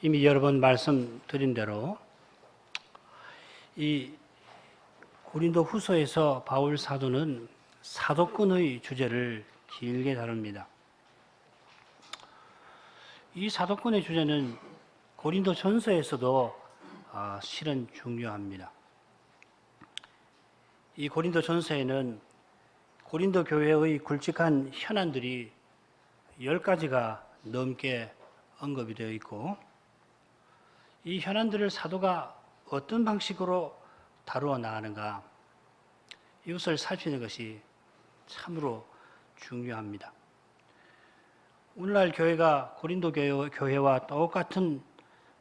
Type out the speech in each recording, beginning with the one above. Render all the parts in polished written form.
이미 여러 번 말씀드린 대로 이 고린도 후서에서 바울 사도는 사도권의 주제를 길게 다룹니다. 이 사도권의 주제는 고린도 전서에서도 실은 중요합니다. 이 고린도 전서에는 고린도 교회의 굵직한 현안들이 10가지가 넘게 언급이 되어 있고, 이 현안들을 사도가 어떤 방식으로 다루어 나가는가, 이것을 살피는 것이 참으로 중요합니다. 오늘날 교회가 고린도 교회와 똑같은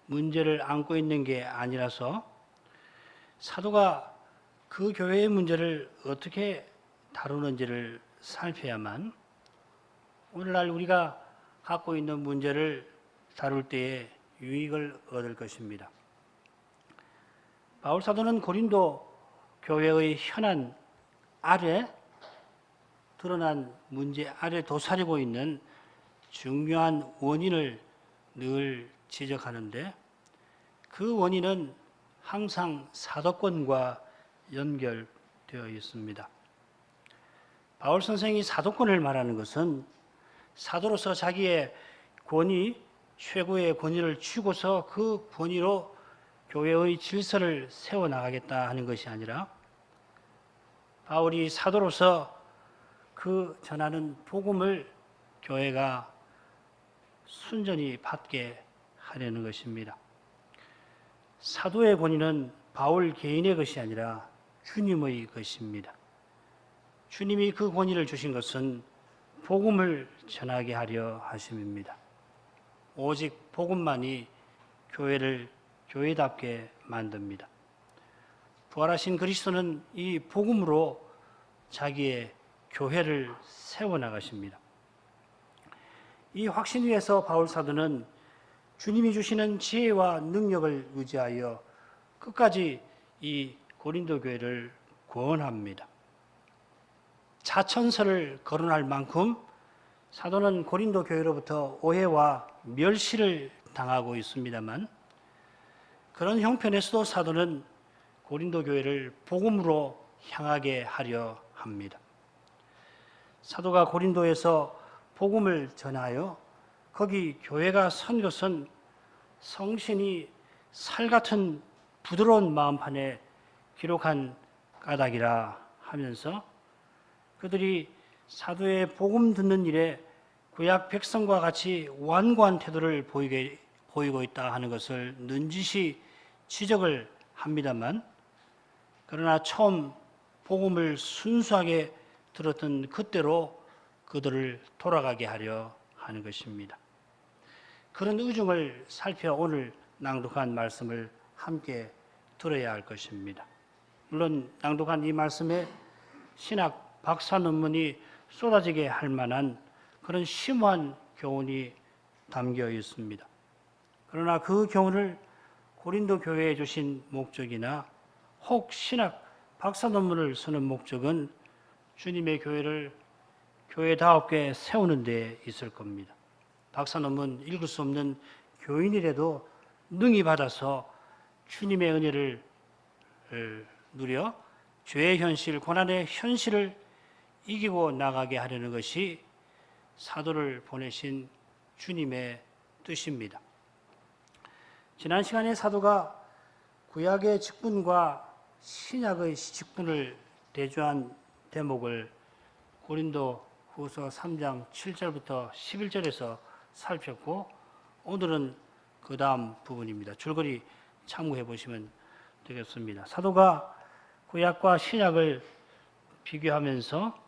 문제를 안고 있는 게 아니라서 사도가 그 교회의 문제를 어떻게 다루는지를 살펴야만 오늘날 우리가 갖고 있는 문제를 다룰 때에 유익을 얻을 것입니다. 바울 사도는 고린도 교회의 현안 아래, 드러난 문제 아래 도사리고 있는 중요한 원인을 늘 지적하는데, 그 원인은 항상 사도권과 연결되어 있습니다. 바울 선생이 사도권을 말하는 것은 사도로서 자기의 권위, 최고의 권위를 쥐고서 그 권위로 교회의 질서를 세워나가겠다 하는 것이 아니라, 바울이 사도로서 그 전하는 복음을 교회가 순전히 받게 하려는 것입니다. 사도의 권위는 바울 개인의 것이 아니라 주님의 것입니다. 주님이 그 권위를 주신 것은 복음을 전하게 하려 하심입니다. 오직 복음만이 교회를 교회답게 만듭니다. 부활하신 그리스도는 이 복음으로 자기의 교회를 세워나가십니다. 이 확신 위에서 바울 사도는 주님이 주시는 지혜와 능력을 의지하여 끝까지 이 고린도 교회를 구원합니다. 자천서를 거론할 만큼 사도는 고린도 교회로부터 오해와 멸시를 당하고 있습니다만, 그런 형편에서도 사도는 고린도 교회를 복음으로 향하게 하려 합니다. 사도가 고린도에서 복음을 전하여 거기 교회가 선 것은 성신이 살 같은 부드러운 마음판에 기록한 까닭이라 하면서, 그들이 사도의 복음 듣는 일에 구약 백성과 같이 완고한 태도를 보이고 있다 하는 것을 넌지시 지적을 합니다만, 그러나 처음 복음을 순수하게 들었던 그때로 그들을 돌아가게 하려 하는 것입니다. 그런 의중을 살펴 오늘 낭독한 말씀을 함께 들어야 할 것입니다. 물론 낭독한 이 말씀에 신학 박사 논문이 쏟아지게 할 만한 그런 심오한 교훈이 담겨 있습니다. 그러나 그 교훈을 고린도 교회에 주신 목적이나 혹 신학 박사 논문을 쓰는 목적은 주님의 교회를 교회다웠게 세우는 데 있을 겁니다. 박사 논문 읽을 수 없는 교인이라도 능히 받아서 주님의 은혜를 누려 죄의 현실, 고난의 현실을 이기고 나가게 하려는 것이 사도를 보내신 주님의 뜻입니다. 지난 시간에 사도가 구약의 직분과 신약의 직분을 대조한 대목을 고린도 후서 3장 7절부터 11절에서 살폈고, 오늘은 그 다음 부분입니다. 줄거리 참고해 보시면 되겠습니다. 사도가 구약과 신약을 비교하면서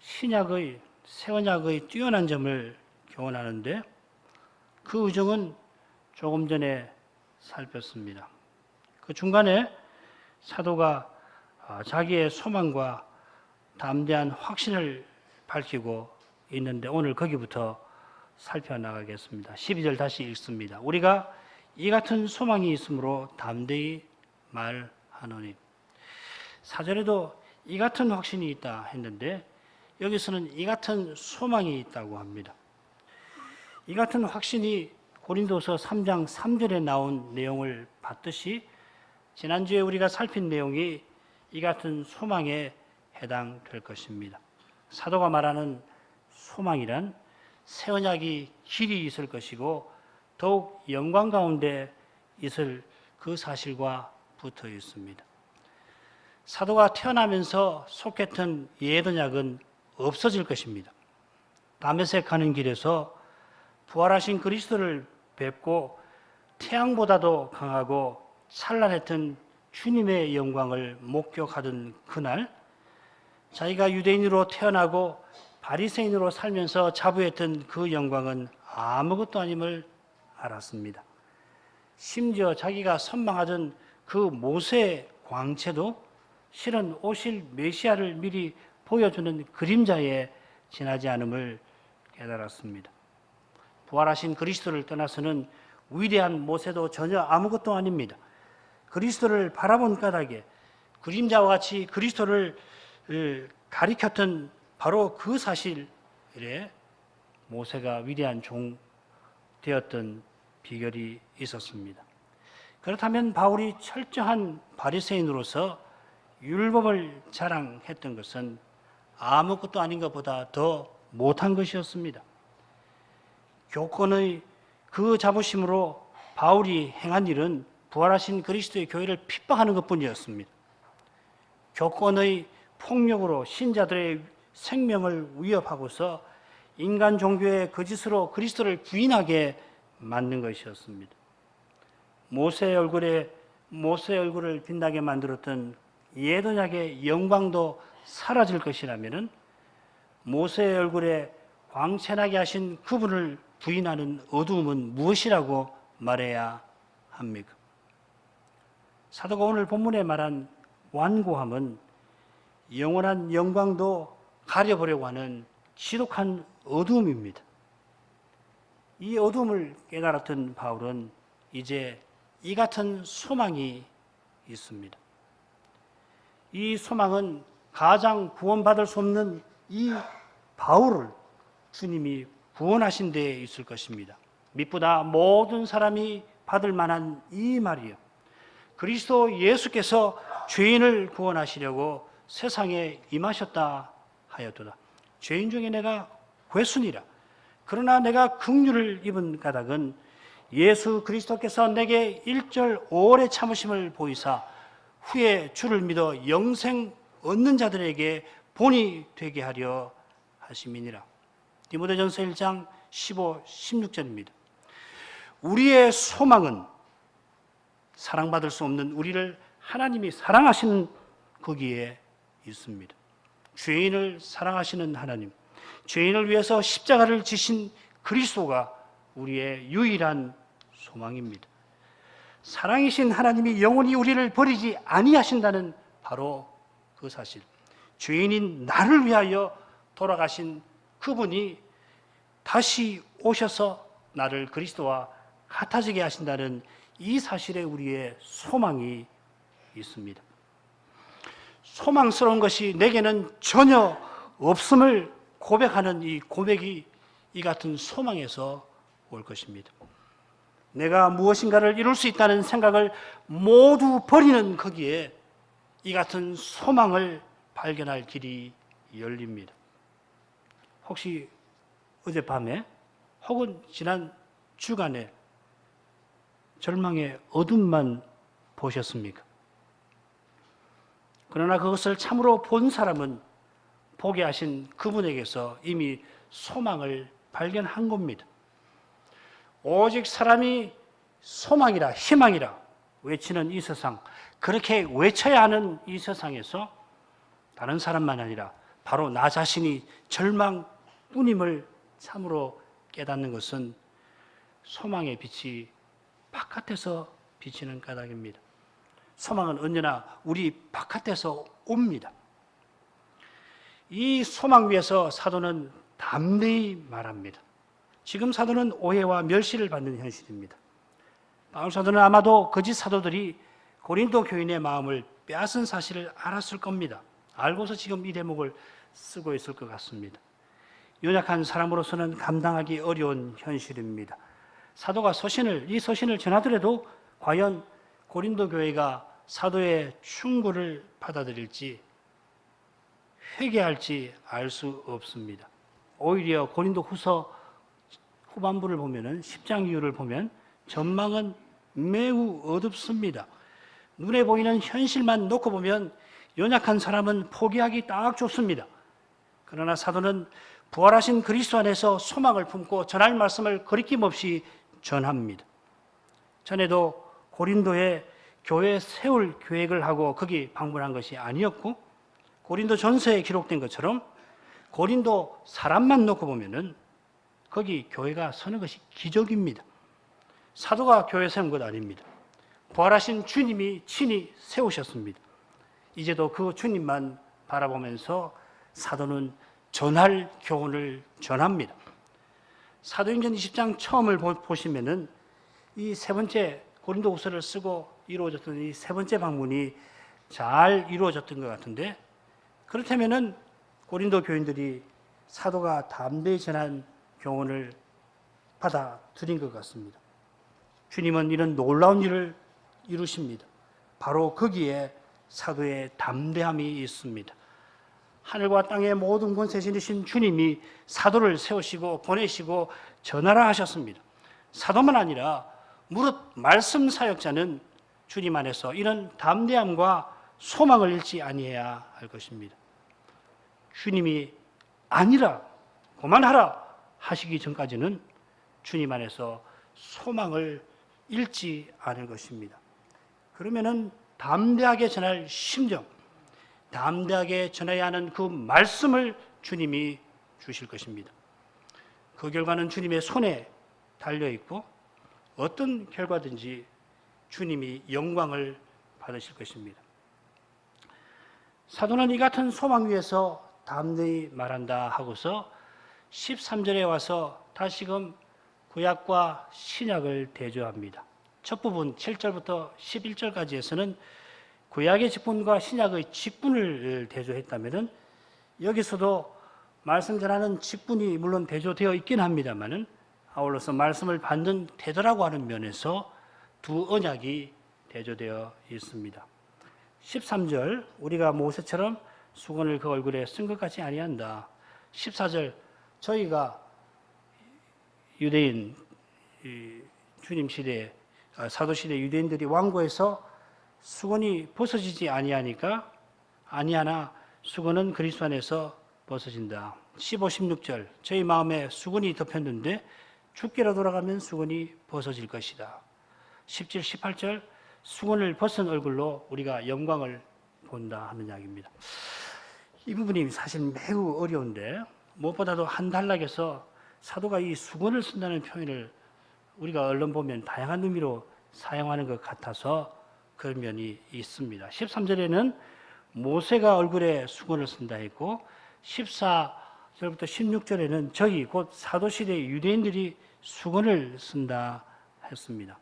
신약의 새 언약의 뛰어난 점을 교훈하는데, 그 의정은 조금 전에 살폈습니다. 그 중간에 사도가 자기의 소망과 담대한 확신을 밝히고 있는데, 오늘 거기부터 살펴나가겠습니다. 12절 다시 읽습니다. 우리가 이 같은 소망이 있으므로 담대히 말하노니. 4절에도 이 같은 확신이 있다 했는데, 여기서는 이 같은 소망이 있다고 합니다. 이 같은 확신이 고린도서 3장 3절에 나온 내용을 봤듯이 지난주에 우리가 살핀 내용이 이 같은 소망에 해당될 것입니다. 사도가 말하는 소망이란 새 언약이 길이 있을 것이고 더욱 영광 가운데 있을 그 사실과 붙어 있습니다. 사도가 태어나면서 속했던 옛 언약은 없어질 것입니다. 다메섹 가는 길에서 부활하신 그리스도를 뵙고 태양보다도 강하고 찬란했던 주님의 영광을 목격하던 그날, 자기가 유대인으로 태어나고 바리새인으로 살면서 자부했던 그 영광은 아무것도 아님을 알았습니다. 심지어 자기가 선망하던 그 모세의 광채도 실은 오실 메시아를 미리 보여주는 그림자에 지나지 않음을 깨달았습니다. 부활하신 그리스도를 떠나서는 위대한 모세도 전혀 아무것도 아닙니다. 그리스도를 바라본 까닭에 그림자와 같이 그리스도를 가리켰던 바로 그 사실에 모세가 위대한 종 되었던 비결이 있었습니다. 그렇다면 바울이 철저한 바리새인으로서 율법을 자랑했던 것은 아무것도 아닌 것보다 더 못한 것이었습니다. 교권의 그 자부심으로 바울이 행한 일은 부활하신 그리스도의 교회를 핍박하는 것뿐이었습니다. 교권의 폭력으로 신자들의 생명을 위협하고서 인간 종교의 거짓으로 그리스도를 부인하게 만든 것이었습니다. 모세의 얼굴을 빛나게 만들었던 옛 언약의 영광도 사라질 것이라면 모세의 얼굴에 광채나게 하신 그분을 부인하는 어두움은 무엇이라고 말해야 합니까? 사도가 오늘 본문에 말한 완고함은 영원한 영광도 가려보려고 하는 지독한 어두움입니다. 이 어두움을 깨달았던 바울은 이제 이 같은 소망이 있습니다. 이 소망은 가장 구원받을 수 없는 이 바울을 주님이 구원하신 데에 있을 것입니다. 밑보다 모든 사람이 받을 만한 이 말이요. 그리스도 예수께서 죄인을 구원하시려고 세상에 임하셨다 하였도다. 죄인 중에 내가 괴순이라. 그러나 내가 긍휼을 입은 까닭은 예수 그리스도께서 내게 1절 5월의 참으심을 보이사 후에 주를 믿어 영생 얻는 자들에게 본이 되게 하려 하심이니라. 디모데전서 1장 15, 16절입니다. 우리의 소망은 사랑받을 수 없는 우리를 하나님이 사랑하시는 거기에 있습니다. 죄인을 사랑하시는 하나님, 죄인을 위해서 십자가를 지신 그리스도가 우리의 유일한 소망입니다. 사랑이신 하나님이 영원히 우리를 버리지 아니하신다는 바로 그 사실, 죄인인 나를 위하여 돌아가신 그분이 다시 오셔서 나를 그리스도와 같아지게 하신다는 이 사실에 우리의 소망이 있습니다. 소망스러운 것이 내게는 전혀 없음을 고백하는 이 고백이 이 같은 소망에서 올 것입니다. 내가 무엇인가를 이룰 수 있다는 생각을 모두 버리는 거기에 이 같은 소망을 발견할 길이 열립니다. 혹시 어젯밤에 혹은 지난 주간에 절망의 어둠만 보셨습니까? 그러나 그것을 참으로 본 사람은 보게 하신 그분에게서 이미 소망을 발견한 겁니다. 오직 사람이 소망이라 희망이라 외치는 이 세상, 그렇게 외쳐야 하는 이 세상에서 다른 사람만 아니라 바로 나 자신이 절망뿐임을 참으로 깨닫는 것은 소망의 빛이 바깥에서 비치는 까닭입니다. 소망은 언제나 우리 바깥에서 옵니다. 이 소망 위에서 사도는 담대히 말합니다. 지금 사도는 오해와 멸시를 받는 현실입니다. 바울 사도는 아마도 거짓 사도들이 고린도 교인의 마음을 빼앗은 사실을 알았을 겁니다. 알고서 지금 이 대목을 쓰고 있을 것 같습니다. 연약한 사람으로서는 감당하기 어려운 현실입니다. 사도가 이 서신을 전하더라도 과연 고린도 교회가 사도의 충고를 받아들일지 회개할지 알 수 없습니다. 오히려 고린도 후서 후반부를 보면은 10장 이후를 보면 전망은 매우 어둡습니다. 눈에 보이는 현실만 놓고 보면 연약한 사람은 포기하기 딱 좋습니다. 그러나 사도는 부활하신 그리스도 안에서 소망을 품고 전할 말씀을 거리낌 없이 전합니다. 전에도 고린도에 교회 세울 계획을 하고 거기 방문한 것이 아니었고, 고린도 전서에 기록된 것처럼 고린도 사람만 놓고 보면은 거기 교회가 서는 것이 기적입니다. 사도가 교회 세운 것 아닙니다. 부활하신 주님이 친히 세우셨습니다. 이제도 그 주님만 바라보면서 사도는 전할 교훈을 전합니다. 사도행전 20장 처음을 보시면은 이 세 번째 고린도후서를 쓰고 이루어졌던 이 세 번째 방문이 잘 이루어졌던 것 같은데, 그렇다면은 고린도 교인들이 사도가 담대히 전한 교훈을 받아들인 것 같습니다. 주님은 이런 놀라운 일을 이루십니다. 바로 거기에 사도의 담대함이 있습니다. 하늘과 땅의 모든 권세 지니신 주님이 사도를 세우시고 보내시고 전하라 하셨습니다. 사도만 아니라 무릇 말씀 사역자는 주님 안에서 이런 담대함과 소망을 잃지 아니해야 할 것입니다. 주님이 아니라 그만하라 하시기 전까지는 주님 안에서 소망을 잃지 않을 것입니다. 그러면은 담대하게 전할 심정, 담대하게 전해야 하는 그 말씀을 주님이 주실 것입니다. 그 결과는 주님의 손에 달려 있고 어떤 결과든지 주님이 영광을 받으실 것입니다. 사도는 이 같은 소망 위에서 담대히 말한다 하고서 13절에 와서 다시금 구약과 신약을 대조합니다. 첫 부분 7절부터 11절까지에서는 구약의 직분과 신약의 직분을 대조했다면은 여기서도 말씀 전하는 직분이 물론 대조되어 있긴 합니다만은 아울러서 말씀을 받는 태도라고 하는 면에서 두 언약이 대조되어 있습니다. 13절 우리가 모세처럼 수건을 그 얼굴에 쓴 것 같이 아니한다. 14절 저희가 유대인 주님 시대 사도 시대 유대인들이 왕고에서 수건이 벗어지지 아니하니까 아니하나 수건은 그리스도 안에서 벗어진다. 15, 16절 저희 마음에 수건이 덮였는데 죽기로 돌아가면 수건이 벗어질 것이다. 17, 18절 수건을 벗은 얼굴로 우리가 영광을 본다 하는 이야기입니다. 이 부분이 사실 매우 어려운데 무엇보다도 한 단락에서 사도가 이 수건을 쓴다는 표현을 우리가 얼른 보면 다양한 의미로 사용하는 것 같아서 그런 면이 있습니다. 13절에는 모세가 얼굴에 수건을 쓴다 했고 14절부터 16절에는 저희 곧 사도시대 유대인들이 수건을 쓴다 했습니다.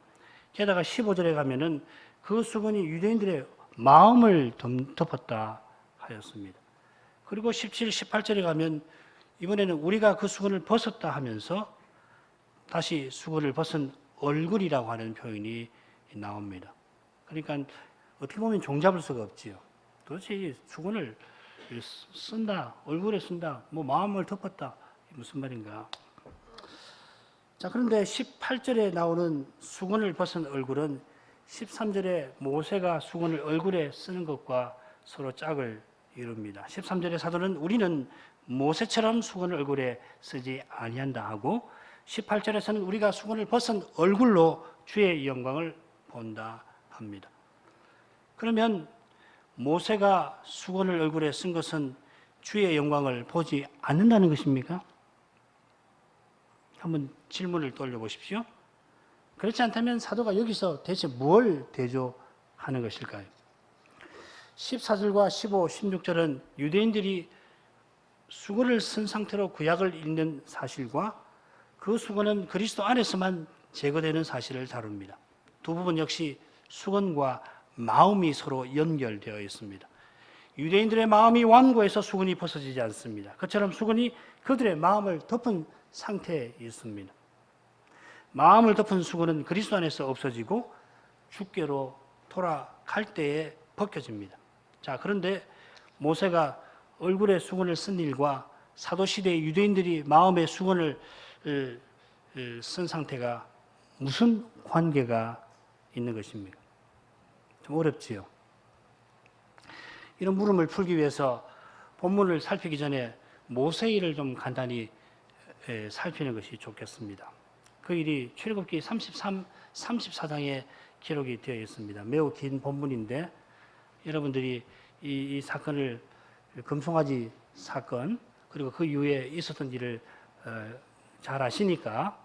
게다가 15절에 가면은 그 수건이 유대인들의 마음을 덮었다 하였습니다. 그리고 17, 18절에 가면 이번에는 우리가 그 수건을 벗었다 하면서 다시 수건을 벗은 얼굴이라고 하는 표현이 나옵니다. 그러니까 어떻게 보면 종잡을 수가 없지요. 도대체 수건을 쓴다, 얼굴에 쓴다, 뭐 마음을 덮었다, 무슨 말인가? 자, 그런데 18절에 나오는 수건을 벗은 얼굴은 13절에 모세가 수건을 얼굴에 쓰는 것과 서로 짝을 이룹니다. 13절의 사도는 우리는 모세처럼 수건을 얼굴에 쓰지 아니한다 하고 18절에서는 우리가 수건을 벗은 얼굴로 주의 영광을 본다 합니다. 그러면 모세가 수건을 얼굴에 쓴 것은 주의 영광을 보지 않는다는 것입니까? 한번 질문을 돌려보십시오. 그렇지 않다면 사도가 여기서 대체 뭘 대조하는 것일까요? 14절과 15, 16절은 유대인들이 수건을 쓴 상태로 구약을 읽는 사실과 그 수건은 그리스도 안에서만 제거되는 사실을 다룹니다. 두 부분 역시 수건과 마음이 서로 연결되어 있습니다. 유대인들의 마음이 완고해서 수건이 벗어지지 않습니다. 그처럼 수건이 그들의 마음을 덮은 상태에 있습니다. 마음을 덮은 수건은 그리스도 안에서 없어지고 주께로 돌아갈 때에 벗겨집니다. 자, 그런데 모세가 얼굴에 수건을 쓴 일과 사도시대의 유대인들이 마음에 수건을 쓴 상태가 무슨 관계가 있는 것입니까? 좀 어렵지요. 이런 물음을 풀기 위해서 본문을 살피기 전에 모세의 일을 좀 간단히 살피는 것이 좋겠습니다. 그 일이 출애굽기 34장에 기록이 되어 있습니다. 매우 긴 본문인데 여러분들이 이 사건을 금송아지 사건 그리고 그 이후에 있었던 일을 잘 아시니까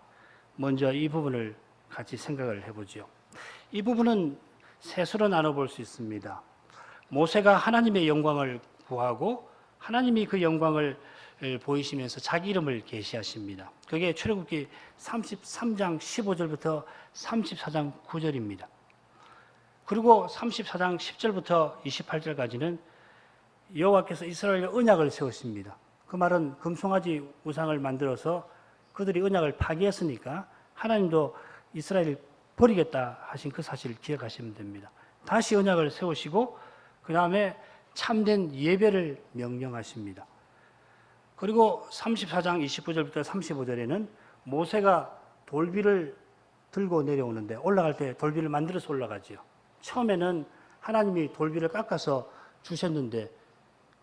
먼저 이 부분을 같이 생각을 해보죠. 이 부분은 셋으로 나눠볼 수 있습니다. 모세가 하나님의 영광을 구하고 하나님이 그 영광을 보이시면서 자기 이름을 계시하십니다. 그게 출애굽기 33장 15절부터 34장 9절입니다. 그리고 34장 10절부터 28절까지는 여호와께서 이스라엘의 언약을 세우십니다. 그 말은 금송아지 우상을 만들어서 그들이 언약을 파기했으니까 하나님도 이스라엘을 버리겠다 하신 그 사실을 기억하시면 됩니다. 다시 언약을 세우시고 그 다음에 참된 예배를 명령하십니다. 그리고 34장 29절부터 35절에는 모세가 돌비를 들고 내려오는데 올라갈 때 돌비를 만들어서 올라가지요. 처음에는 하나님이 돌비를 깎아서 주셨는데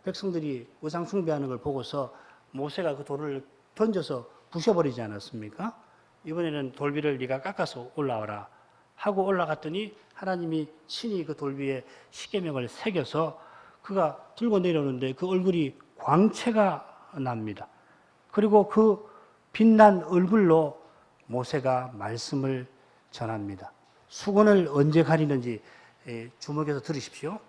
백성들이 우상 숭배하는 걸 보고서 모세가 그 돌을 던져서 부셔버리지 않았습니까? 이번에는 돌비를 네가 깎아서 올라와라 하고 올라갔더니 하나님이 친히 그 돌비에 십계명을 새겨서 그가 들고 내려오는데 그 얼굴이 광채가 납니다. 그리고 그 빛난 얼굴로 모세가 말씀을 전합니다. 수건을 언제 가리는지 주목해서 들으십시오.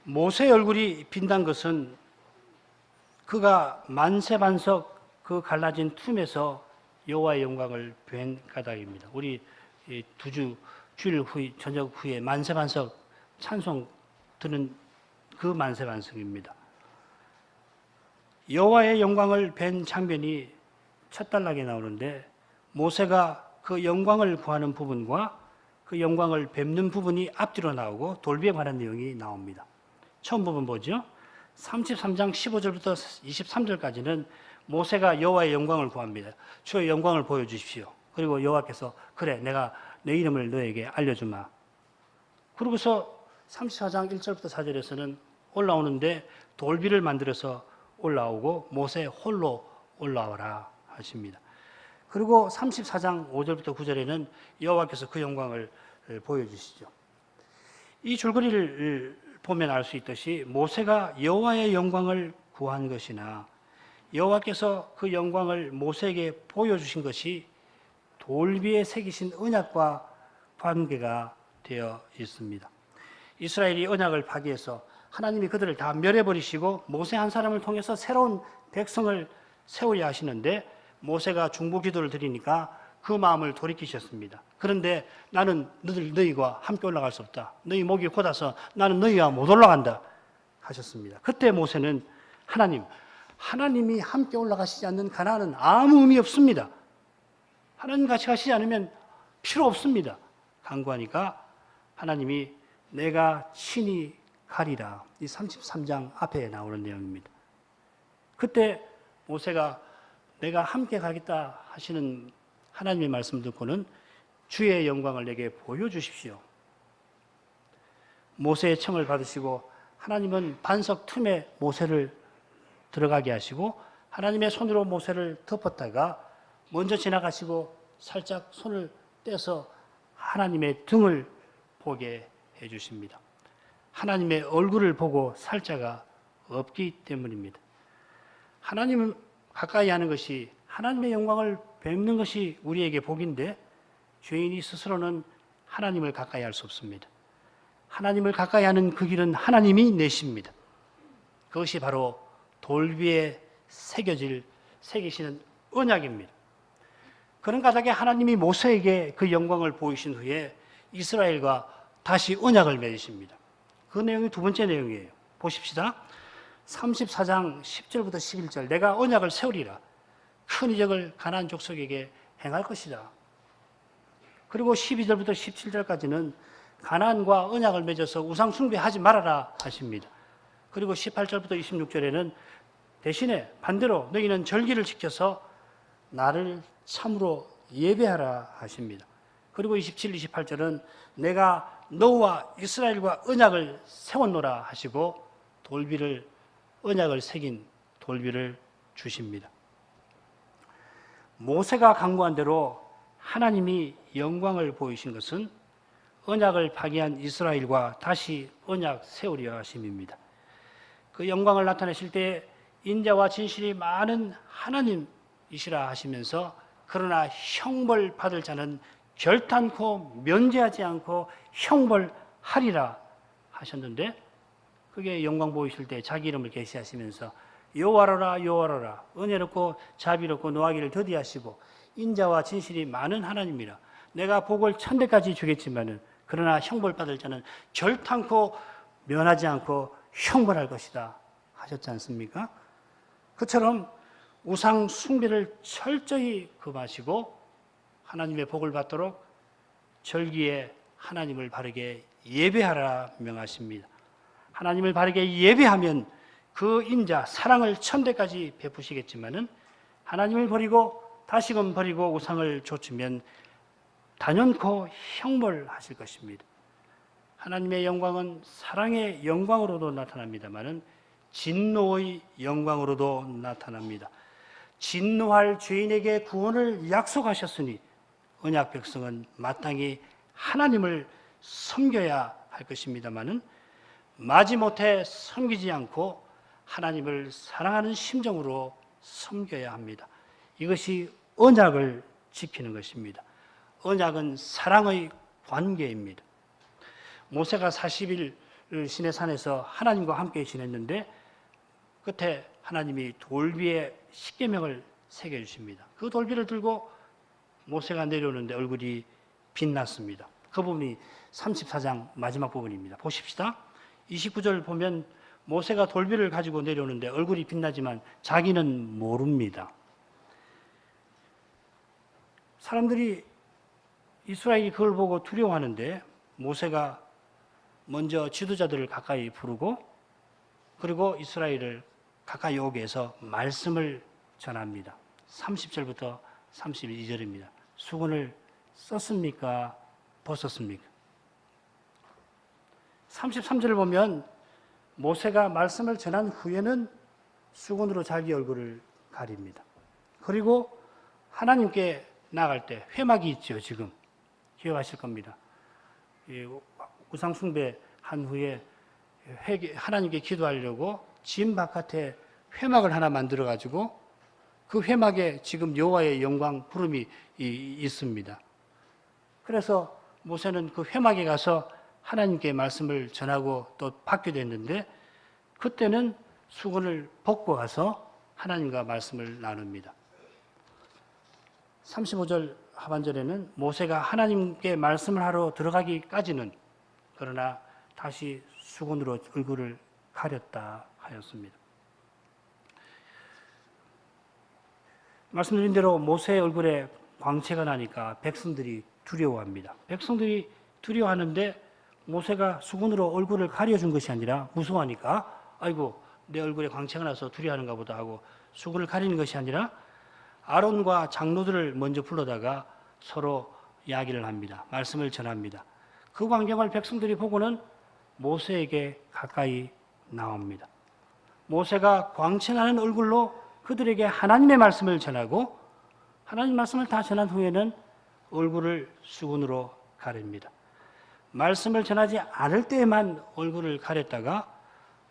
모세의 얼굴이 빛난 것은 그가 만세반석 그 갈라진 틈에서 여호와의 영광을 뵌 까닭입니다. 우리 주일 후 저녁 후에 만세반석 찬송 드는 그 만세반석입니다. 여호와의 영광을 뵌 장면이 첫 단락에 나오는데 모세가 그 영광을 구하는 부분과 그 영광을 뵙는 부분이 앞뒤로 나오고 돌비에 관한 내용이 나옵니다. 처음 부분 보죠. 33장 15절부터 23절까지는 모세가 여호와의 영광을 구합니다. 주의 영광을 보여주십시오. 그리고 여호와께서 그래 내가 내 이름을 너에게 알려주마. 그러고서 34장 1절부터 4절에서는 올라오는데 돌비를 만들어서 올라오고 모세 홀로 올라와라 하십니다. 그리고 34장 5절부터 9절에는 여호와께서 그 영광을 보여주시죠. 이 줄거리를 보면 알 수 있듯이 모세가 여호와의 영광을 구한 것이나 여호와께서 그 영광을 모세에게 보여주신 것이 돌비에 새기신 언약과 관계가 되어 있습니다. 이스라엘이 언약을 파기해서 하나님이 그들을 다 멸해버리시고 모세 한 사람을 통해서 새로운 백성을 세우려 하시는데 모세가 중보 기도를 드리니까 그 마음을 돌이키셨습니다. 그런데 나는 너희와 함께 올라갈 수 없다. 너희 목이 곧아서 나는 너희와 못 올라간다 하셨습니다. 그때 모세는 하나님이 함께 올라가시지 않는 가나안은 아무 의미 없습니다. 하나님 같이 가시지 않으면 필요 없습니다. 간구하니까 하나님이 내가 친히 가리라. 이 33장 앞에 나오는 내용입니다. 그때 모세가 내가 함께 가겠다 하시는 하나님의 말씀 듣고는 주의 영광을 내게 보여주십시오. 모세의 청을 받으시고 하나님은 반석 틈에 모세를 들어가게 하시고 하나님의 손으로 모세를 덮었다가 먼저 지나가시고 살짝 손을 떼서 하나님의 등을 보게 해주십니다. 하나님의 얼굴을 보고 살 자가 없기 때문입니다. 하나님을 가까이 하는 것이 하나님의 영광을 뵙는 것이 우리에게 복인데 죄인이 스스로는 하나님을 가까이 할 수 없습니다. 하나님을 가까이 하는 그 길은 하나님이 내십니다. 그것이 바로 돌비에 새기시는 언약입니다. 그런 까닭에 하나님이 모세에게 그 영광을 보이신 후에 이스라엘과 다시 언약을 맺으십니다. 그 내용이 두 번째 내용이에요. 보십시다. 34장 10절부터 11절 내가 언약을 세우리라. 큰 이적을 가나안 족속에게 행할 것이다. 그리고 12절부터 17절까지는 가나안과 언약을 맺어서 우상 숭배하지 말아라 하십니다. 그리고 18절부터 26절에는 대신에 반대로 너희는 절기를 지켜서 나를 참으로 예배하라 하십니다. 그리고 27, 28절은 내가 너와 이스라엘과 언약을 세웠노라 하시고 언약을 새긴 돌비를 주십니다. 모세가 강구한 대로 하나님이 영광을 보이신 것은 언약을 파기한 이스라엘과 다시 언약 세우려 하심입니다. 그 영광을 나타내실 때 인자와 진실이 많은 하나님이시라 하시면서 그러나 형벌 받을 자는 결단코 면제하지 않고 형벌하리라 하셨는데 그게 영광 보이실 때 자기 이름을 계시하시면서 여호와로라 여호와로라 은혜롭고 자비롭고 노하기를 더디하시고 인자와 진실이 많은 하나님이라 내가 복을 1000배까지 주겠지만은 그러나 형벌 받을 자는 결단코 면하지 않고 형벌할 것이다 하셨지 않습니까? 그처럼 우상 숭배를 철저히 금하시고 하나님의 복을 받도록 절기에 하나님을 바르게 예배하라 명하십니다. 하나님을 바르게 예배하면 그 인자 사랑을 1000배까지 베푸시겠지만은 하나님을 버리고 다시금 버리고 우상을 좇으면 단연코 형벌하실 것입니다. 하나님의 영광은 사랑의 영광으로도 나타납니다만은 진노의 영광으로도 나타납니다. 진노할 죄인에게 구원을 약속하셨으니 언약 백성은 마땅히 하나님을 섬겨야 할 것입니다만은 마지못해 섬기지 않고 하나님을 사랑하는 심정으로 섬겨야 합니다. 이것이 언약을 지키는 것입니다. 언약은 사랑의 관계입니다. 모세가 40일 시내산에서 하나님과 함께 지냈는데 끝에 하나님이 돌비에 십계명을 새겨주십니다. 그 돌비를 들고 모세가 내려오는데 얼굴이 빛났습니다. 그 부분이 34장 마지막 부분입니다. 보십시다. 29절 보면 모세가 돌비를 가지고 내려오는데 얼굴이 빛나지만 자기는 모릅니다. 사람들이 이스라엘이 그걸 보고 두려워하는데 모세가 먼저 지도자들을 가까이 부르고 그리고 이스라엘을 가까이 오게 해서 말씀을 전합니다. 30절부터 32절입니다. 수건을 썼습니까? 벗었습니까? 33절을 보면 모세가 말씀을 전한 후에는 수건으로 자기 얼굴을 가립니다. 그리고 하나님께 나갈 때 회막이 있죠. 지금 기억하실 겁니다. 우상 숭배한 후에 하나님께 기도하려고 진 바깥에 회막을 하나 만들어 가지고 그 회막에 지금 여호와의 영광 구름이 있습니다. 그래서 모세는 그 회막에 가서 하나님께 말씀을 전하고 또 받게 됐는데 그때는 수건을 벗고 가서 하나님과 말씀을 나눕니다. 35절 하반절에는 모세가 하나님께 말씀을 하러 들어가기까지는 그러나 다시 수건으로 얼굴을 가렸다 하였습니다. 말씀드린 대로 모세의 얼굴에 광채가 나니까 백성들이 두려워합니다. 백성들이 두려워하는데 모세가 수건으로 얼굴을 가려준 것이 아니라 무서워하니까 아이고 내 얼굴에 광채가 나서 두려워하는가 보다 하고 수건을 가리는 것이 아니라 아론과 장로들을 먼저 불러다가 서로 이야기를 합니다. 말씀을 전합니다. 그 광경을 백성들이 보고는 모세에게 가까이 나옵니다. 모세가 광채나는 얼굴로 그들에게 하나님의 말씀을 전하고 하나님 말씀을 다 전한 후에는 얼굴을 수건으로 가립니다. 말씀을 전하지 않을 때에만 얼굴을 가렸다가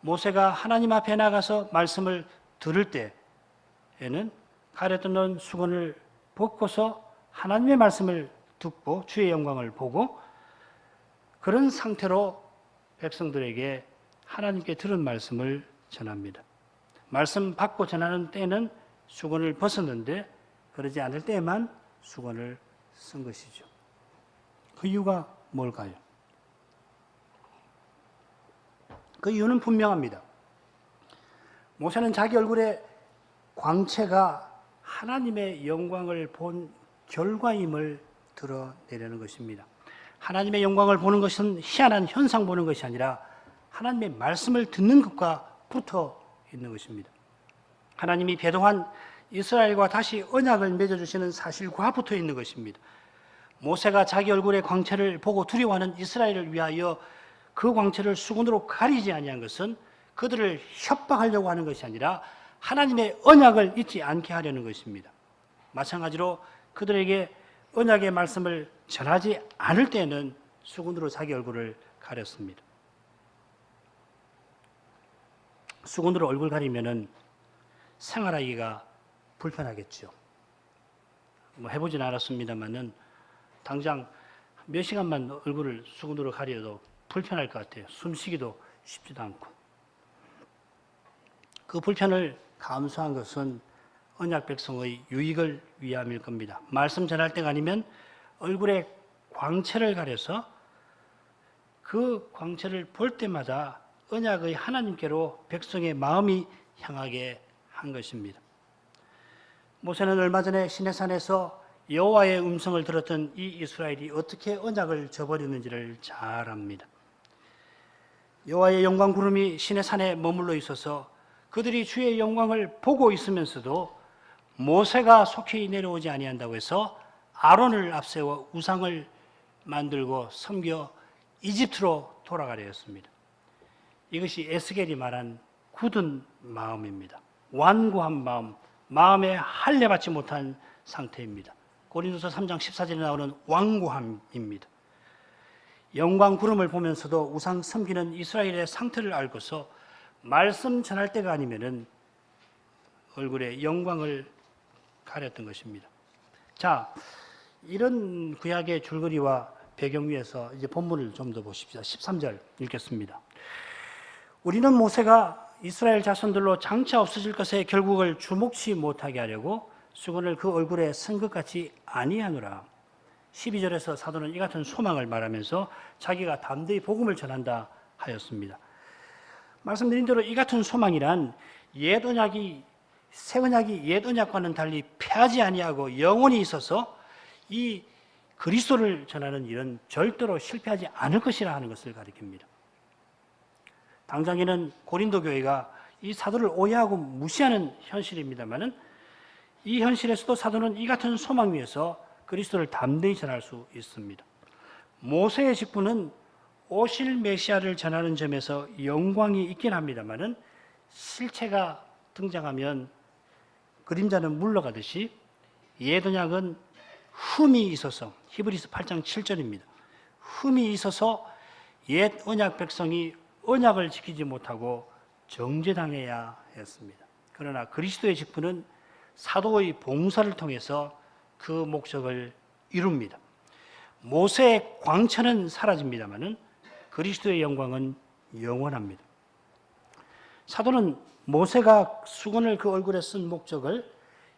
모세가 하나님 앞에 나가서 말씀을 들을 때에는 가렸던 수건을 벗고서 하나님의 말씀을 듣고 주의 영광을 보고 그런 상태로 백성들에게 하나님께 들은 말씀을 전합니다. 말씀 받고 전하는 때는 수건을 벗었는데 그러지 않을 때에만 수건을 쓴 것이죠. 그 이유가 뭘까요? 그 이유는 분명합니다. 모세는 자기 얼굴에 광채가 하나님의 영광을 본 결과임을 드러내려는 것입니다. 하나님의 영광을 보는 것은 희한한 현상 보는 것이 아니라 하나님의 말씀을 듣는 것과 붙어 있는 것입니다. 하나님이 배동한 이스라엘과 다시 언약을 맺어주시는 사실과 붙어 있는 것입니다. 모세가 자기 얼굴의 광채를 보고 두려워하는 이스라엘을 위하여 그 광채를 수건으로 가리지 아니한 것은 그들을 협박하려고 하는 것이 아니라 하나님의 언약을 잊지 않게 하려는 것입니다. 마찬가지로 그들에게 언약의 말씀을 전하지 않을 때에는 수건으로 자기 얼굴을 가렸습니다. 수건으로 얼굴 가리면은 생활하기가 불편하겠죠. 해보진 않았습니다만은 당장 몇 시간만 얼굴을 수건으로 가려도 불편할 것 같아요. 숨쉬기도 쉽지도 않고. 그 불편을 감수한 것은 언약 백성의 유익을 위함일 겁니다. 말씀 전할 때가 아니면 얼굴에 광채를 가려서 그 광채를 볼 때마다 언약의 하나님께로 백성의 마음이 향하게 한 것입니다. 모세는 얼마 전에 시내산에서 여호와의 음성을 들었던 이 이스라엘이 어떻게 언약을 저버렸는지를 잘 압니다. 여호와의 영광 구름이 시내산에 머물러 있어서 그들이 주의 영광을 보고 있으면서도 모세가 속히 내려오지 아니한다고 해서 아론을 앞세워 우상을 만들고 섬겨 이집트로 돌아가려 했습니다. 이것이 에스겔이 말한 굳은 마음입니다. 완고한 마음, 마음에 할례받지 못한 상태입니다. 고린도서 3장 14절에 나오는 완고함입니다. 영광 구름을 보면서도 우상 섬기는 이스라엘의 상태를 알고서 말씀 전할 때가 아니면은 얼굴에 영광을 가렸던 것입니다. 자, 이런 구약의 줄거리와 배경 위에서 이제 본문을 좀 더 보십시오. 13절 읽겠습니다. 우리는 모세가 이스라엘 자손들로 장차 없어질 것의 결국을 주목치 못하게 하려고 수건을 그 얼굴에 쓴 것 같이 아니하노라. 12절에서 사도는 이 같은 소망을 말하면서 자기가 담대히 복음을 전한다 하였습니다. 말씀드린 대로 이 같은 소망이란 옛 언약이 새 언약이 옛 언약과는 달리 패하지 아니하고 영원히 있어서 이 그리스도를 전하는 일은 절대로 실패하지 않을 것이라 하는 것을 가리킵니다. 당장에는 고린도 교회가 이 사도를 오해하고 무시하는 현실입니다만은 이 현실에서도 사도는 이 같은 소망 위에서 그리스도를 담대히 전할 수 있습니다. 모세의 직분은 오실 메시아를 전하는 점에서 영광이 있긴 합니다만은 실체가 등장하면 그림자는 물러가듯이 옛 언약은 흠이 있어서 히브리서 8장 7절입니다. 흠이 있어서 옛 언약 백성이 언약을 지키지 못하고 정죄당해야 했습니다. 그러나 그리스도의 직분은 사도의 봉사를 통해서 그 목적을 이룹니다. 모세의 광채는 사라집니다마는 그리스도의 영광은 영원합니다. 사도는 모세가 수건을 그 얼굴에 쓴 목적을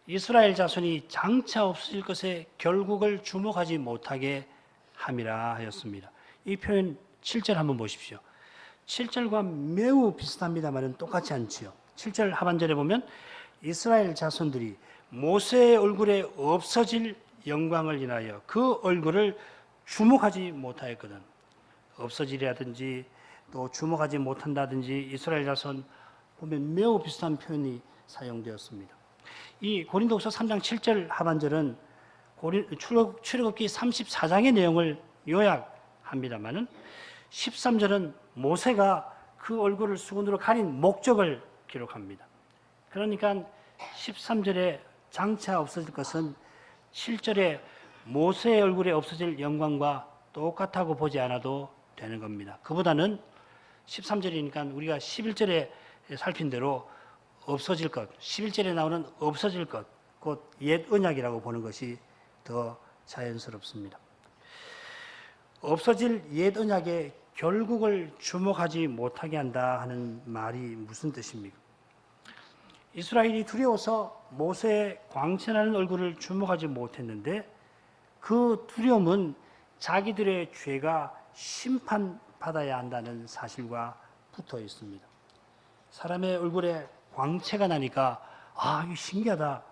이스라엘 자손이 장차 없어질 것의 결국을 주목하지 못하게 함이라 하였습니다. 이 표현 7절 한번 보십시오. 7절과 매우 비슷합니다만 똑같지 않지요. 7절 하반절에 보면 이스라엘 자손들이 모세의 얼굴에 없어질 영광을 인하여 그 얼굴을 주목하지 못하였거든. 없어지려든지 또 주목하지 못한다든지 이스라엘 자손 보면 매우 비슷한 표현이 사용되었습니다. 이 고린도후서 3장 7절 하반절은 출애굽기 34장의 내용을 요약합니다만은 13절은 모세가 그 얼굴을 수건으로 가린 목적을 기록합니다. 그러니까 13절에 장차 없어질 것은 7절에 모세의 얼굴에 없어질 영광과 똑같다고 보지 않아도 되는 겁니다. 그보다는 13절이니까 우리가 11절에 살핀 대로 없어질 것, 11절에 나오는 없어질 것, 곧 옛 언약이라고 보는 것이 더 자연스럽습니다. 없어질 옛 언약의 결국을 주목하지 못하게 한다 하는 말이 무슨 뜻입니까? 이스라엘이 두려워서 모세의 광채나는 얼굴을 주목하지 못했는데 그 두려움은 자기들의 죄가 심판받아야 한다는 사실과 붙어 있습니다. 사람의 얼굴에 광채가 나니까 이거 신기하다.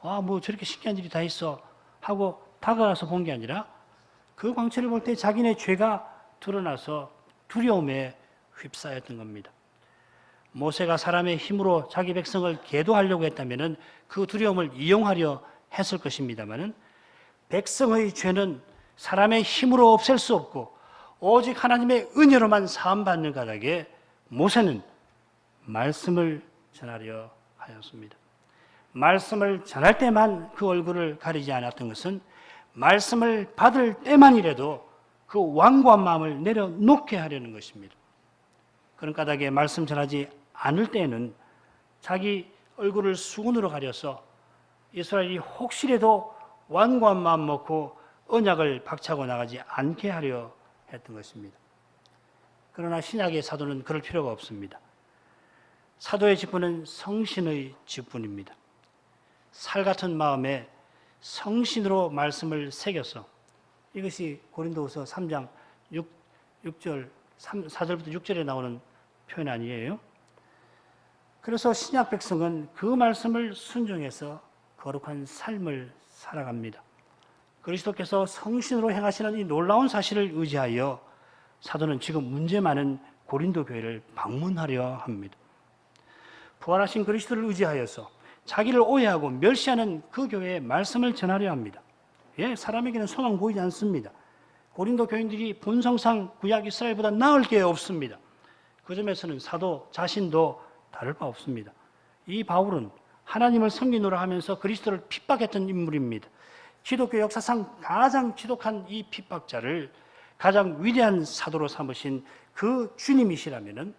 뭐 저렇게 신기한 일이 다 있어 하고 다가가서 본 게 아니라 그 광채를 볼 때 자기네 죄가 드러나서 두려움에 휩싸였던 겁니다. 모세가 사람의 힘으로 자기 백성을 계도하려고 했다면 그 두려움을 이용하려 했을 것입니다만 백성의 죄는 사람의 힘으로 없앨 수 없고 오직 하나님의 은혜로만 사함받는 까닭에 모세는 말씀을 전하려 하였습니다. 말씀을 전할 때만 그 얼굴을 가리지 않았던 것은 말씀을 받을 때만이라도 그 완고한 마음을 내려놓게 하려는 것입니다. 그런 까닭에 말씀 전하지 않을 때에는 자기 얼굴을 수건으로 가려서 이스라엘이 혹시라도 완고한 마음 먹고 언약을 박차고 나가지 않게 하려 했던 것입니다. 그러나 신약의 사도는 그럴 필요가 없습니다. 사도의 직분은 성신의 직분입니다. 살 같은 마음에 성신으로 말씀을 새겨서 이것이 고린도후서 3장 4절부터 6절에 나오는 표현 아니에요? 그래서 신약 백성은 그 말씀을 순종해서 거룩한 삶을 살아갑니다. 그리스도께서 성신으로 행하시는 이 놀라운 사실을 의지하여 사도는 지금 문제 많은 고린도 교회를 방문하려 합니다. 부활하신 그리스도를 의지하여서 자기를 오해하고 멸시하는 그 교회에 말씀을 전하려 합니다. 사람에게는 소망 보이지 않습니다. 고린도 교인들이 본성상 구약 이스라엘보다 나을 게 없습니다. 그 점에서는 사도 자신도 다를 바 없습니다. 이 바울은 하나님을 섬기노라 하면서 그리스도를 핍박했던 인물입니다. 기독교 역사상 가장 지독한 이 핍박자를 가장 위대한 사도로 삼으신 그 주님이시라면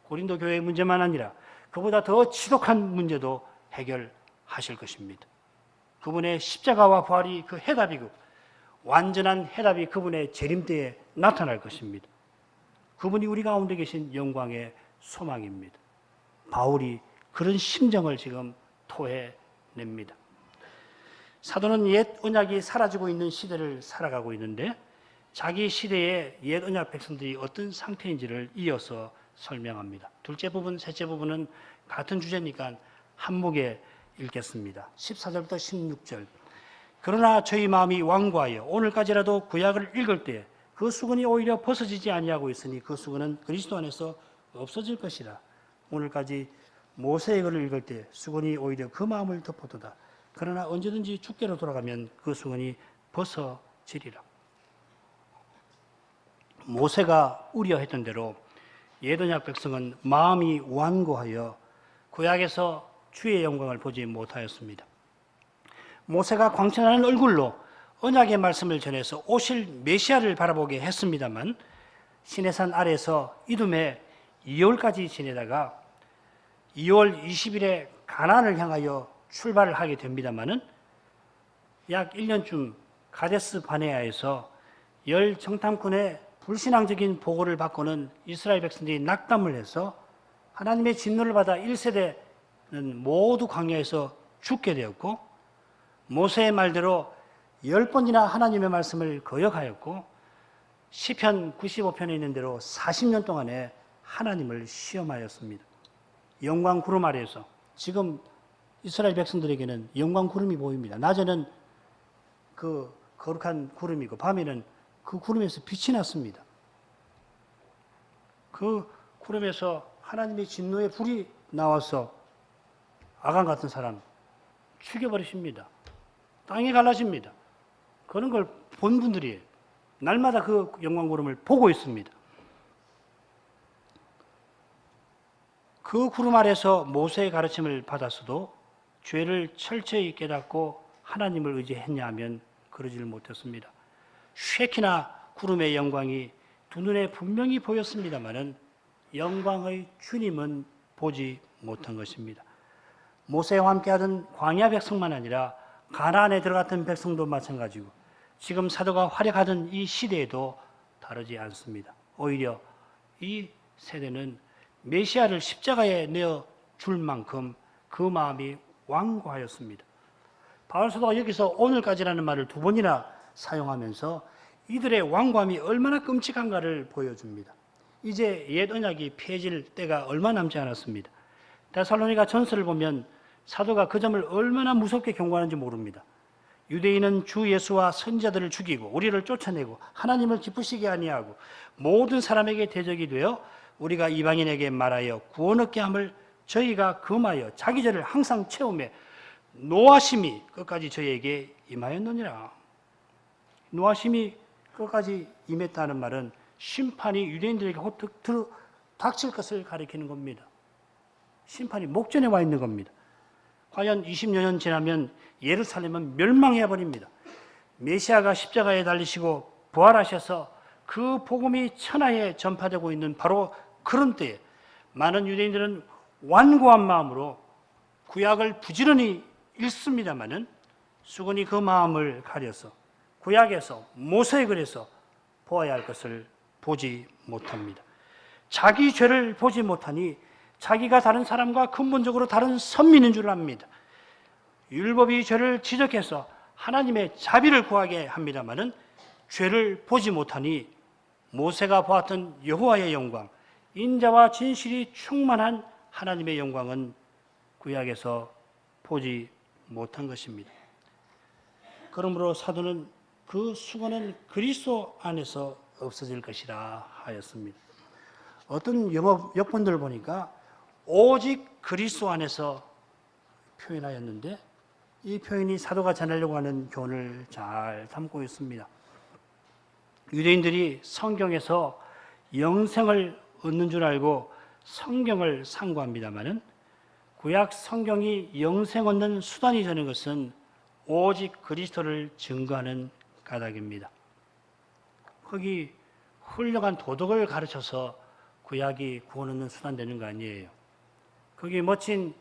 고린도 교회의 문제만 아니라 그보다 더 지독한 문제도 해결하실 것입니다. 그분의 십자가와 부활이 그 해답이고 완전한 해답이 그분의 재림때에 나타날 것입니다. 그분이 우리 가운데 계신 영광의 소망입니다. 바울이 그런 심정을 지금 토해냅니다. 사도는 옛 언약이 사라지고 있는 시대를 살아가고 있는데 자기 시대의 옛 언약 백성들이 어떤 상태인지를 이어서 설명합니다. 둘째 부분, 셋째 부분은 같은 주제니까 한목에 읽겠습니다. 14절부터 16절. 그러나 저희 마음이 완고하여 오늘까지라도 구약을 읽을 때 그 수건이 오히려 벗어지지 아니하고 있으니 그 수건은 그리스도 안에서 없어질 것이라. 오늘까지 모세의 글을 읽을 때 수건이 오히려 그 마음을 덮어두다. 그러나 언제든지 주께로 돌아가면 그 수건이 벗어지리라. 모세가 우려했던 대로 옛 언약 백성은 마음이 완고하여 구약에서 주의 영광을 보지 못하였습니다. 모세가 광채나는 얼굴로 언약의 말씀을 전해서 오실 메시아를 바라보게 했습니다만 시내산 아래에서 이듬해 2월까지 지내다가 2월 20일에 가나안을 향하여 출발을 하게 됩니다마는 약 1년쯤 가데스 바네아에서 열 정탐꾼의 불신앙적인 보고를 받고는 이스라엘 백성들이 낙담을 해서 하나님의 진노를 받아 1세대는 모두 광야에서 죽게 되었고 모세의 말대로 10번이나 하나님의 말씀을 거역하였고 시편 95편에 있는 대로 40년 동안에 하나님을 시험하였습니다. 영광 구름 아래에서 지금 이스라엘 백성들에게는 영광 구름이 보입니다. 낮에는 그 거룩한 구름이고 밤에는 그 구름에서 빛이 났습니다. 그 구름에서 하나님의 진노의 불이 나와서 아간 같은 사람 죽여버리십니다. 땅이 갈라집니다. 그런 걸 본 분들이 날마다 그 영광 구름을 보고 있습니다. 그 구름 아래서 모세의 가르침을 받았어도 죄를 철저히 깨닫고 하나님을 의지했냐 하면 그러지를 못했습니다. 쉐키나 구름의 영광이 두 눈에 분명히 보였습니다마는 영광의 주님은 보지 못한 것입니다. 모세와 함께하던 광야 백성만 아니라 가나안에 들어갔던 백성도 마찬가지고 지금 사도가 활약하던 이 시대에도 다르지 않습니다. 오히려 이 세대는 메시아를 십자가에 내어 줄 만큼 그 마음이 완고하였습니다. 바울 사도가 여기서 오늘까지라는 말을 두 번이나 사용하면서 이들의 완고함이 얼마나 끔찍한가를 보여줍니다. 이제 옛 언약이 폐해질 때가 얼마 남지 않았습니다. 데살로니가 전서를 보면 사도가 그 점을 얼마나 무섭게 경고하는지 모릅니다. 유대인은 주 예수와 선지자들을 죽이고 우리를 쫓아내고 하나님을 기쁘시게 아니하고 모든 사람에게 대적이 되어 우리가 이방인에게 말하여 구원 얻게 함을 저희가 금하여 자기 죄를 항상 채우며 노하심이 끝까지 저희에게 임하였느니라. 노하심이 끝까지 임했다는 말은 심판이 유대인들에게 곧 닥칠 것을 가리키는 겁니다. 심판이 목전에 와 있는 겁니다. 과연 20여 년 지나면 예루살렘은 멸망해 버립니다. 메시아가 십자가에 달리시고 부활하셔서 그 복음이 천하에 전파되고 있는 바로 그런 때에 많은 유대인들은 완고한 마음으로 구약을 부지런히 읽습니다마는 수건이 그 마음을 가려서 구약에서 모세의 글에서 보아야 할 것을 보지 못합니다. 자기 죄를 보지 못하니 자기가 다른 사람과 근본적으로 다른 선민인 줄 압니다. 율법이 죄를 지적해서 하나님의 자비를 구하게 합니다마는 죄를 보지 못하니 모세가 보았던 여호와의 영광, 인자와 진실이 충만한 하나님의 영광은 구약에서 보지 못한 것입니다. 그러므로 사도는 그 수건은 그리스도 안에서 없어질 것이라 하였습니다. 어떤 영어 역본들을 보니까 오직 그리스도 안에서 표현하였는데 이 표현이 사도가 전하려고 하는 교훈을 잘 담고 있습니다. 유대인들이 성경에서 영생을 얻는 줄 알고 성경을 상고합니다마는 구약 성경이 영생 얻는 수단이 되는 것은 오직 그리스도를 증거하는 까닭입니다. 거기 훌륭한 도덕을 가르쳐서 구약이 구원 얻는 수단 되는 거 아니에요. 거기 멋진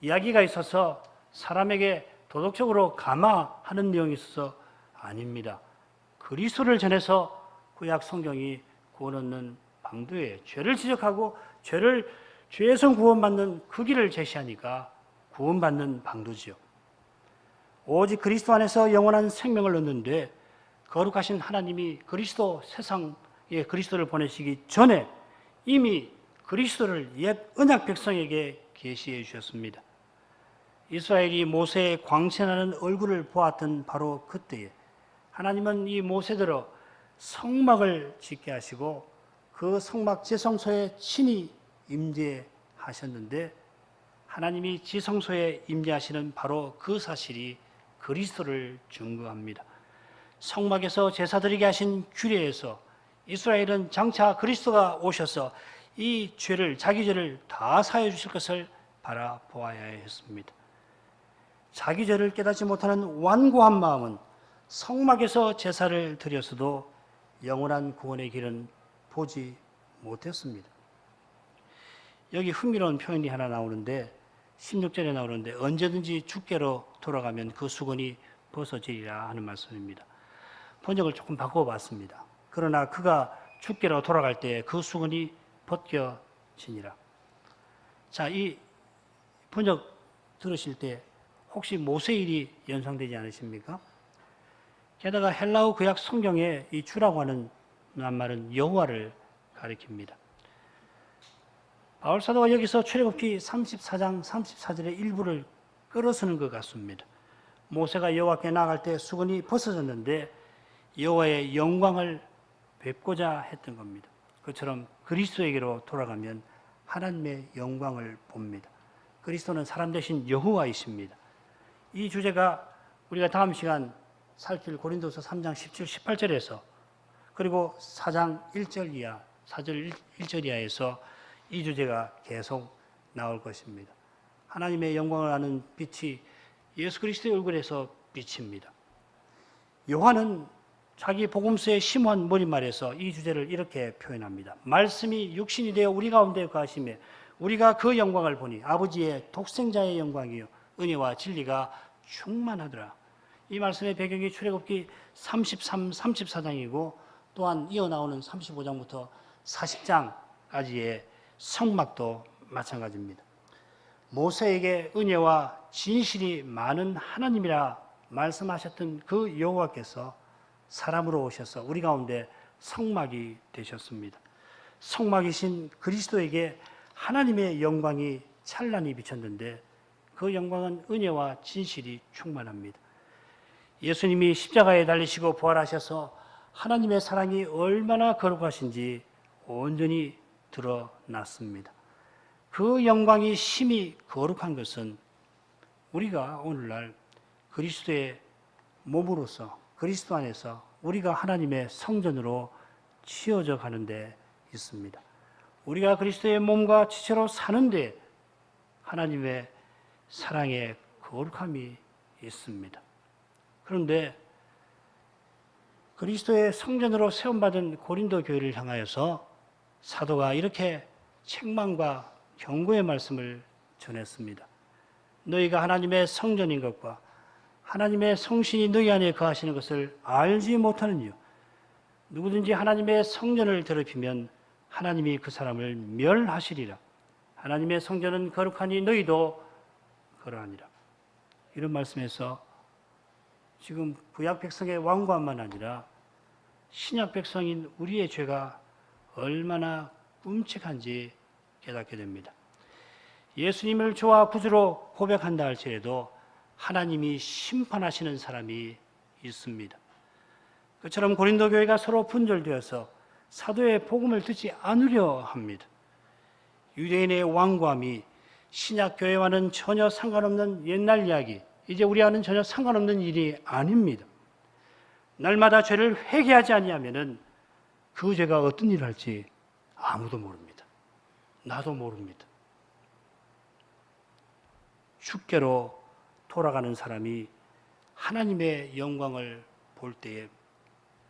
이야기가 있어서 사람에게 도덕적으로 감화하는 내용이 있어서 아닙니다. 그리스도를 전해서 구약 성경이 구원 얻는 방도예요. 죄를 지적하고 죄에서 구원받는 그 길을 제시하니까 구원받는 방도지요. 오직 그리스도 안에서 영원한 생명을 얻는데 거룩하신 하나님이 그리스도 세상에 그리스도를 보내시기 전에 이미 그리스도를 옛 언약 백성에게 계시해 주셨습니다. 이스라엘이 모세의 광채나는 얼굴을 보았던 바로 그때에 하나님은 이 모세대로 성막을 짓게 하시고 그 성막 지성소에 친히 임재하셨는데 하나님이 지성소에 임재하시는 바로 그 사실이 그리스도를 증거합니다. 성막에서 제사드리게 하신 규례에서 이스라엘은 장차 그리스도가 오셔서 이 죄를 자기 죄를 다 사해 주실 것을 바라보아야 했습니다. 자기 죄를 깨닫지 못하는 완고한 마음은 성막에서 제사를 드렸어도 영원한 구원의 길은 보지 못했습니다. 여기 흥미로운 표현이 하나 나오는데 16절에 나오는데 언제든지 주께로 돌아가면 그 수건이 벗어지리라 하는 말씀입니다. 번역을 조금 바꿔봤습니다. 그러나 그가 주께로 돌아갈 때 그 수건이 벗겨지니라. 자, 이 번역 들으실 때 혹시 모세일이 연상되지 않으십니까? 게다가 헬라어 구약 성경에 이 주라고 하는 말은 여호와를 가리킵니다. 바울 사도가 여기서 출애굽기 34장 34절의 일부를 끌어쓰는 것 같습니다. 모세가 여호와께 나아갈 때 수건이 벗어졌는데 여호와의 영광을 뵙고자 했던 겁니다. 그처럼 그리스도에게로 돌아가면 하나님의 영광을 봅니다. 그리스도는 사람 대신 여호와이십니다. 이 주제가 우리가 다음 시간 살필 고린도서 3장 17, 18절에서 그리고 4장 1절 이하, 4절 1절 이하에서 이 주제가 계속 나올 것입니다. 하나님의 영광을 아는 빛이 예수 그리스도의 얼굴에서 비칩니다. 요한은 자기 복음서의 심오한 머릿말에서 이 주제를 이렇게 표현합니다. 말씀이 육신이 되어 우리 가운데 거하시며 우리가 그 영광을 보니 아버지의 독생자의 영광이요 은혜와 진리가 충만하더라. 이 말씀의 배경이 출애굽기 33, 34장이고 또한 이어나오는 35장부터 40장까지의 성막도 마찬가지입니다. 모세에게 은혜와 진실이 많은 하나님이라 말씀하셨던 그 여호와께서 사람으로 오셔서 우리 가운데 성막이 되셨습니다. 성막이신 그리스도에게 하나님의 영광이 찬란히 비쳤는데 그 영광은 은혜와 진실이 충만합니다. 예수님이 십자가에 달리시고 부활하셔서 하나님의 사랑이 얼마나 거룩하신지 온전히 드러났습니다. 그 영광이 심히 거룩한 것은 우리가 오늘날 그리스도의 몸으로서 그리스도 안에서 우리가 하나님의 성전으로 치어져 가는 데 있습니다. 우리가 그리스도의 몸과 지체로 사는데 하나님의 사랑의 거룩함이 있습니다. 그런데 그리스도의 성전으로 세움받은 고린도 교회를 향하여서 사도가 이렇게 책망과 경고의 말씀을 전했습니다. 너희가 하나님의 성전인 것과 하나님의 성신이 너희 안에 거하시는 것을 알지 못하는 이유, 누구든지 하나님의 성전을 더럽히면 하나님이 그 사람을 멸하시리라. 하나님의 성전은 거룩하니 너희도 그러하니라. 이런 말씀에서 지금 구약 백성의 완고함만 아니라 신약 백성인 우리의 죄가 얼마나 끔찍한지 깨닫게 됩니다. 예수님을 주와 구주로 고백한다 할지라도 하나님이 심판하시는 사람이 있습니다. 그처럼 고린도 교회가 서로 분절되어서 사도의 복음을 듣지 않으려 합니다. 유대인의 완고함이 신약 교회와는 전혀 상관없는 옛날 이야기, 이제 우리와는 전혀 상관없는 일이 아닙니다. 날마다 죄를 회개하지 아니하면은 그 죄가 어떤 일을 할지 아무도 모릅니다. 나도 모릅니다. 주께로 돌아가는 사람이 하나님의 영광을 볼 때에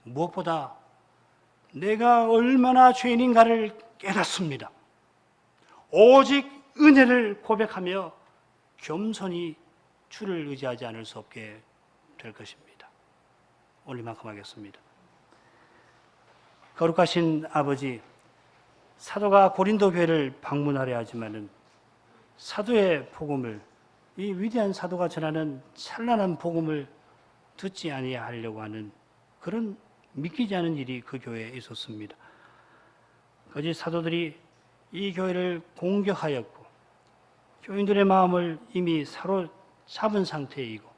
무엇보다 내가 얼마나 죄인인가를 깨닫습니다. 오직 은혜를 고백하며 겸손히 주를 의지하지 않을 수 없게 될 것입니다. 오늘 이만큼 하겠습니다. 거룩하신 아버지, 사도가 고린도 교회를 방문하려 하지만은 사도의 복음을, 이 위대한 사도가 전하는 찬란한 복음을 듣지 아니하려고 하는 그런 믿기지 않은 일이 그 교회에 있었습니다. 거짓 사도들이 이 교회를 공격하였고 교인들의 마음을 이미 사로잡은 상태이고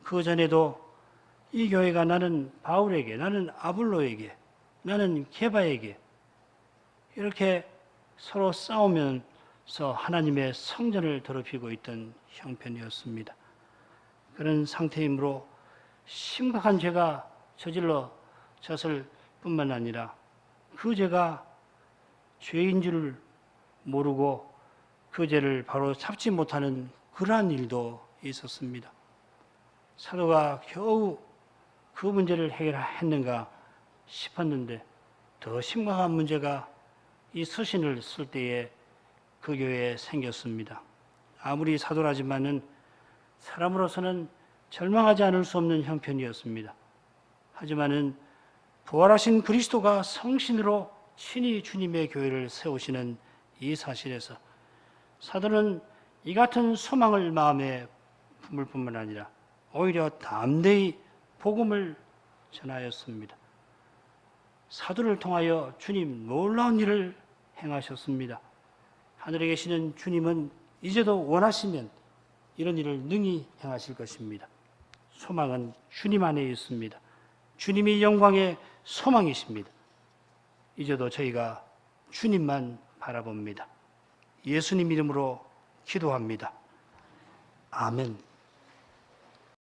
그 전에도 이 교회가 나는 바울에게, 나는 아볼로에게, 나는 게바에게 이렇게 서로 싸우면서 하나님의 성전을 더럽히고 있던 형편이었습니다. 그런 상태이므로 심각한 죄가 저질러졌을 뿐만 아니라 그 죄가 죄인 줄 모르고 그 죄를 바로 잡지 못하는 그러한 일도 있었습니다. 사도가 겨우 그 문제를 해결했는가 싶었는데 더 심각한 문제가 이 서신을 쓸 때에 그 교회에 생겼습니다. 아무리 사도라지만은 사람으로서는 절망하지 않을 수 없는 형편이었습니다. 하지만은 부활하신 그리스도가 성신으로 친히 주님의 교회를 세우시는 이 사실에서 사도는 이 같은 소망을 마음에 품을 뿐만 아니라 오히려 담대히 복음을 전하였습니다. 사도를 통하여 주님 놀라운 일을 행하셨습니다. 하늘에 계시는 주님은 이제도 원하시면 이런 일을 능히 행하실 것입니다. 소망은 주님 안에 있습니다. 주님이 영광의 소망이십니다. 이제도 저희가 주님만 바라봅니다. 예수님 이름으로 기도합니다. 아멘.